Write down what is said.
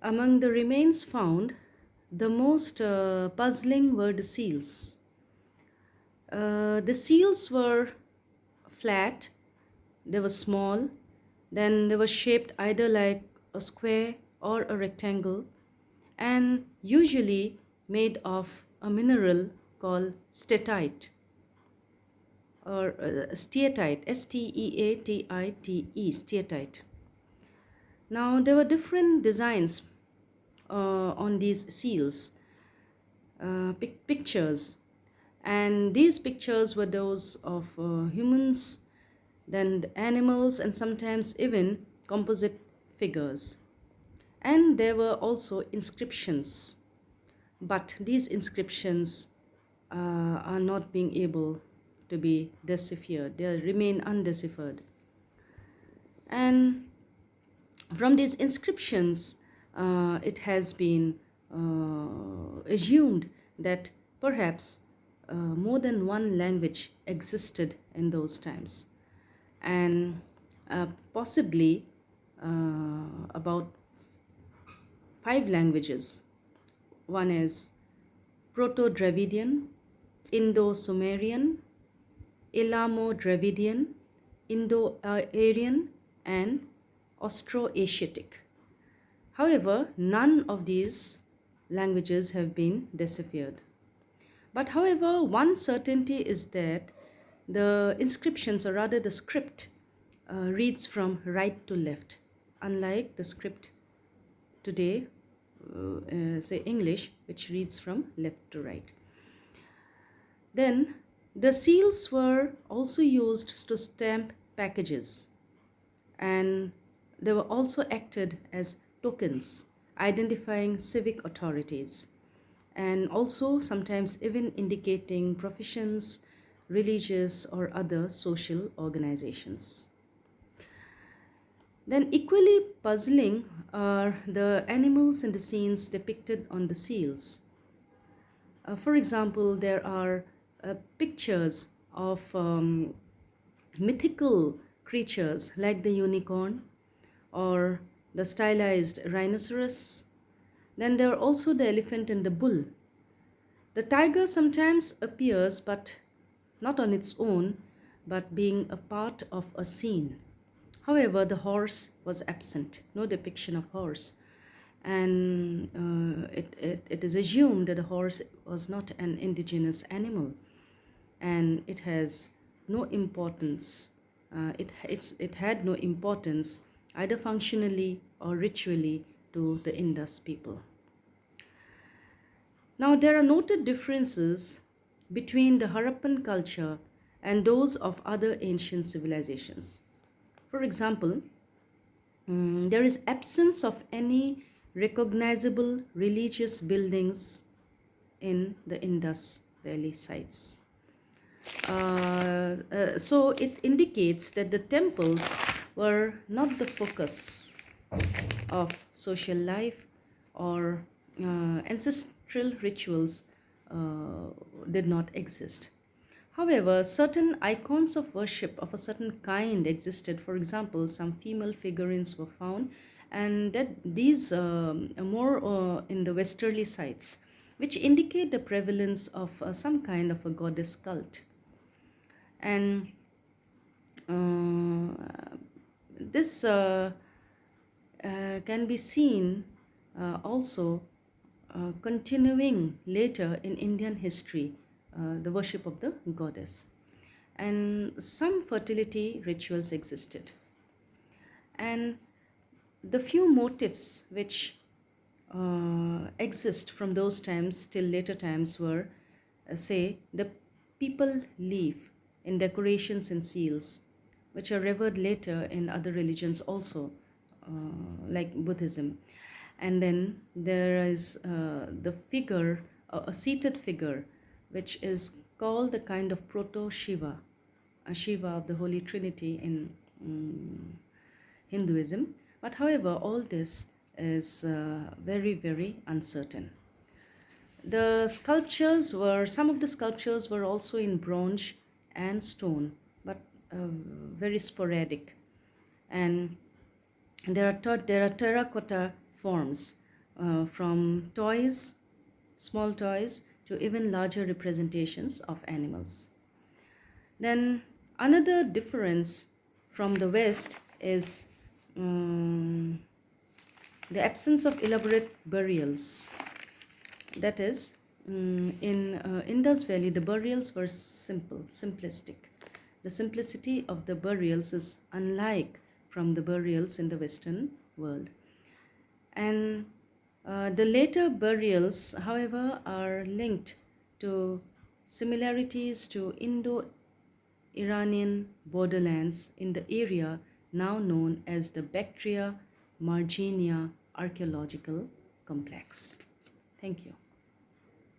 Among the remains found, the most puzzling were the seals. The seals were flat, they were small, then they were shaped either like a square or a rectangle, and usually made of a mineral called steatite or steatite, Steatite, steatite. Now, there were different designs on these seals, pictures, and these pictures were those of humans, then the animals, and sometimes even composite figures. And there were also inscriptions, but these inscriptions are not being able to be deciphered, they remain undeciphered. And from these inscriptions, it has been assumed that perhaps more than one language existed in those times, and possibly about 5 languages. One is Proto Dravidian, Indo Sumerian, Elamo Dravidian, Indo Aryan, and Austroasiatic. However, none of these languages have been deciphered. But however, one certainty is that the inscriptions, or rather the script, reads from right to left, unlike the script today, say English, which reads from left to right. Then the seals were also used to stamp packages, and they were also acted as tokens identifying civic authorities, and also sometimes even indicating professions, religious or other social organizations. Then equally puzzling are the animals and the scenes depicted on the seals. For example, there are pictures of mythical creatures like the unicorn or the stylized rhinoceros. Then there are also the elephant and the bull. The tiger sometimes appears, but not on its own, but being a part of a scene. However, the horse was absent, no depiction of horse. And it is assumed that the horse was not an indigenous animal, and it has no importance. It had no importance either functionally or ritually to the Indus people. Now, there are noted differences between the Harappan culture and those of other ancient civilizations. For example, there is absence of any recognizable religious buildings in the Indus Valley sites. So it indicates that the temples were not the focus of social life, or ancestral rituals did not exist. However, certain icons of worship of a certain kind existed. For example, some female figurines were found, and that these more in the westerly sites, which indicate the prevalence of some kind of a goddess cult. And this can be seen also continuing later in Indian history, the worship of the goddess. And some fertility rituals existed. And the few motifs which exist from those times till later times were, say, the people leaf in decorations and seals, which are revered later in other religions also, like Buddhism. And then there is the figure, a seated figure, which is called the kind of proto Shiva, a Shiva of the Holy Trinity in Hinduism. But however, all this is very, very uncertain. The sculptures were, some of the sculptures were also in bronze and stone, but very sporadic. And there are terracotta forms from toys, small toys, to even larger representations of animals. Then another difference from the West is um, the absence of elaborate burials. That is, in Indus Valley, the burials were simple, simplistic. The simplicity of the burials is unlike from the burials in the Western world. And the later burials, however, are linked to similarities to Indo Iranian borderlands in the area now known as the Bactria Marginia Archaeological Complex. Thank you.